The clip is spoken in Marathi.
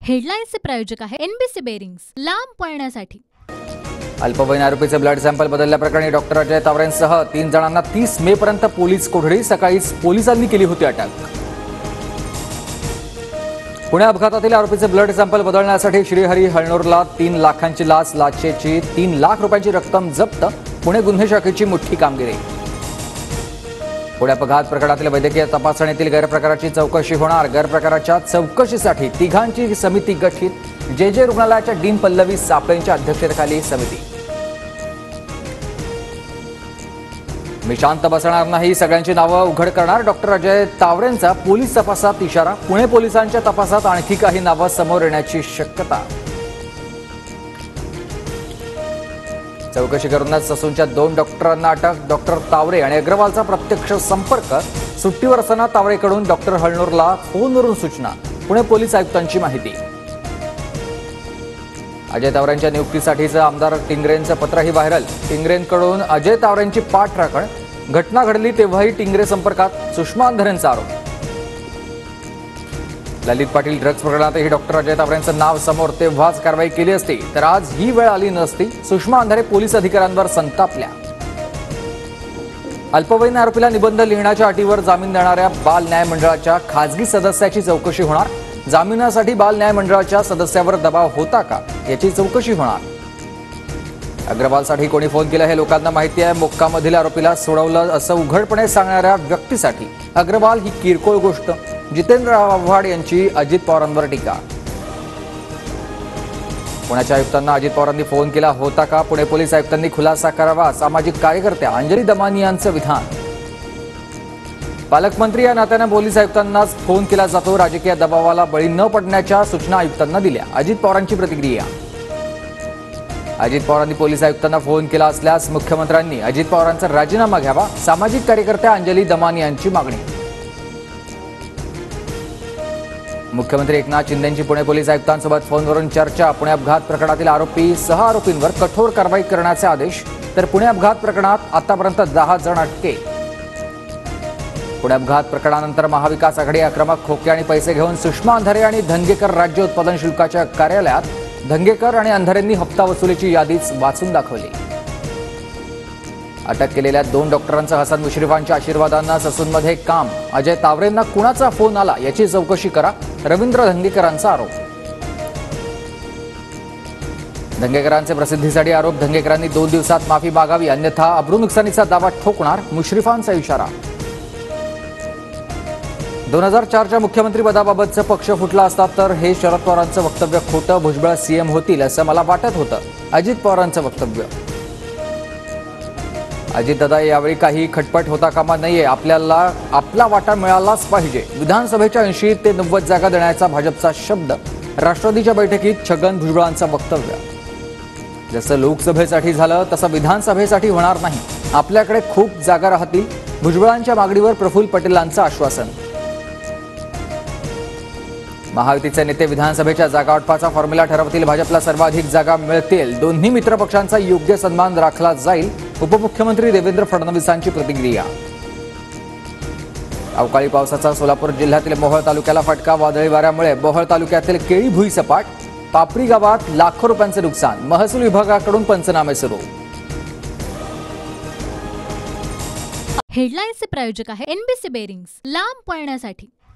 हेडलाईन्सचे प्रायोजक आहे एनबीसी बेरिंग्स, लांब पळण्यासाठी। अल्पवयीन आरोपीचे ब्लड सॅम्पल बदलल्याप्रकरणी डॉक्टर अजय तावरेंसह 3 जणांना 30 मे पर्यंत पोलीस कोठडी। सकाळीच पोलिसांनी केली होती अटक। पुणे अपघातातील आरोपीचे ब्लड सॅम्पल बदलण्यासाठी श्रीहरी हळनोरला 3 लाखांची लाचेची 3 लाख रुपयांची रक्कम जप्त। पुणे गुन्हे शाखेची मोठी कामगिरी। पुणे अपघात प्रकरणातील वैद्यकीय तपासणीतील गैरप्रकाराची चौकशी होणार। गैरप्रकाराच्या चौकशीसाठी तिघांची समिती गठीत। जे रुग्णालयाच्या डीन पल्लवी सापळेंच्या अध्यक्षतेखाली समिती। मी शांत बसणार नाही, सगळ्यांची नावं उघड करणार। डॉक्टर अजय तावरेंचा पोलीस तपासात इशारा। पुणे पोलिसांच्या तपासात आणखी काही नावं समोर येण्याची शक्यता। चौकशी करूनच ससूनच्या 2 डॉक्टरांना अटक। डॉक्टर तावरे आणि अग्रवालचा प्रत्यक्ष संपर्क। सुट्टीवर असताना तावरेकडून डॉक्टर हळनोरला फोनवरून सूचना। पुणे पोलीस आयुक्तांची माहिती। अजय तावरेंच्या नियुक्तीसाठीचं आमदार टिंगरेंचं पत्रही व्हायरल। टिंगरेंकडून अजय तावरेंची पाठराखण। घटना घडली तेव्हाही टिंगरे संपर्कात, सुषमा अंधारेंचा आरोप। ललित पाटील ड्रग्ज प्रकरणातही डॉक्टर अजय तावरेंचं नाव समोर तेव्हाच कारवाई केली असती तर आज ही वेळ आली नसती। सुषमा अंधारे पोलीस अधिकाऱ्यांवर संतापल्या। अल्पवयीन आरोपीला निबंध लिहिण्याच्या अटीवर जामीन देणाऱ्या बाल न्याय मंडळाच्या खासगी सदस्याची चौकशी होणार। जामिनासाठी बाल न्याय मंडळाच्या सदस्यावर दबाव होता का याची चौकशी होणार। अग्रवालसाठी कोणी फोन केला हे लोकांना माहिती आहे। मोक्कामधील आरोपीला सोडवलं असं उघडपणे सांगणाऱ्या व्यक्तीसाठी अग्रवाल ही किरकोळ गोष्ट। जितेंद्र आव्हाड यांची अजित पवारांवर टीका। पुण्याच्या आयुक्तांना अजित पवारांनी फोन केला होता का? पुणे पोलीस आयुक्तांनी खुलासा करावा। सामाजिक कार्यकर्त्या अंजली दमानी यांचं विधान। पालकमंत्री या नात्यानं पोलीस आयुक्तांनाच फोन केला जातो। राजकीय दबावाला बळी न पडण्याच्या सूचना आयुक्तांना दिल्या। अजित पवारांची प्रतिक्रिया। अजित पवारांनी पोलीस आयुक्तांना फोन केला असल्यास मुख्यमंत्र्यांनी अजित पवारांचा राजीनामा घ्यावा। सामाजिक कार्यकर्त्या अंजली दमानी यांची मागणी। मुख्यमंत्री एकनाथ शिंदेंची पुणे पोलीस आयुक्तांसोबत फोनवरून चर्चा। पुणे अपघात प्रकरणातील आरोपी 6 आरोपींवर कठोर कारवाई करण्याचे आदेश। तर पुणे अपघात प्रकरणात आतापर्यंत 10 जण अटके। पुणे अपघात प्रकरणानंतर महाविकास आघाडी आक्रमक खोके आणि पैसे घेऊन सुषमा अंधारे आणि धंगेकर राज्य उत्पादन शुल्काच्या कार्यालयात। धंगेकर आणि अंधारेंनी हप्ता वसुलीची यादीच वाचून दाखवली। अटक केलेल्या 2 डॉक्टरांचं हसन मुश्रीफांच्या आशीर्वादांना ससूनमध्ये काम। अजय तावरेंना कुणाचा फोन आला याची चौकशी करा। रवींद्र धंगेकरांचा आरोप। धंगेकरांचे प्रसिद्धीसाठी आरोप। धंगेकरांनी 2 दिवसात माफी मागावी अन्यथा अब्रू नुकसानीचा दावा ठोकणार। मुश्रीफांचा इशारा। 2004च्या मुख्यमंत्री पदाबाबतचं पक्ष फुटला असता तर हे शरद पवारांचं वक्तव्य खोटं। भुजबळ सीएम होतील असं मला वाटत होतं। अजित पवारांचं वक्तव्य। अजितदादा यावेळी काही खटपट होता कामा नये। आपल्याला आपला वाटा मिळालाच पाहिजे। विधानसभेच्या 80 ते 90 जागा देण्याचा भाजपचा शब्द। राष्ट्रवादीच्या बैठकीत छगन भुजबळांचं वक्तव्य। जसं लोकसभेसाठी झालं तसं विधानसभेसाठी होणार नाही। आपल्याकडे खूप जागा राहतील। भुजबळांच्या मागणीवर प्रफुल्ल पटेलांचं आश्वासन। महायुतीचे नेते विधानसभेच्या जागावाटपाचा फॉर्म्युला ठरवतील। भाजपला सर्वाधिक जागा मिळतील। दोन्ही मित्रपक्षांचा योग्य सन्मान राखला जाईल। उपमुख्यमंत्री देवेंद्र फडणवीसांची प्रतिक्रिया। अवकाळी पावसाचा सोलापूर जिल्ह्यातील मोहोळ तालुक्याला फटका। वादळी वाऱ्यामुळे मोहोळ तालुक्यातील केळी भुई सपाट। पापरी गावात लाखो रुपयांचे नुकसान। महसूल विभागाकडून पंचनामे सुरू। हेडलाईन्सचे प्रायोजक आहे एनबीसी बेरिंग्स, लांब पळण्यासाठी।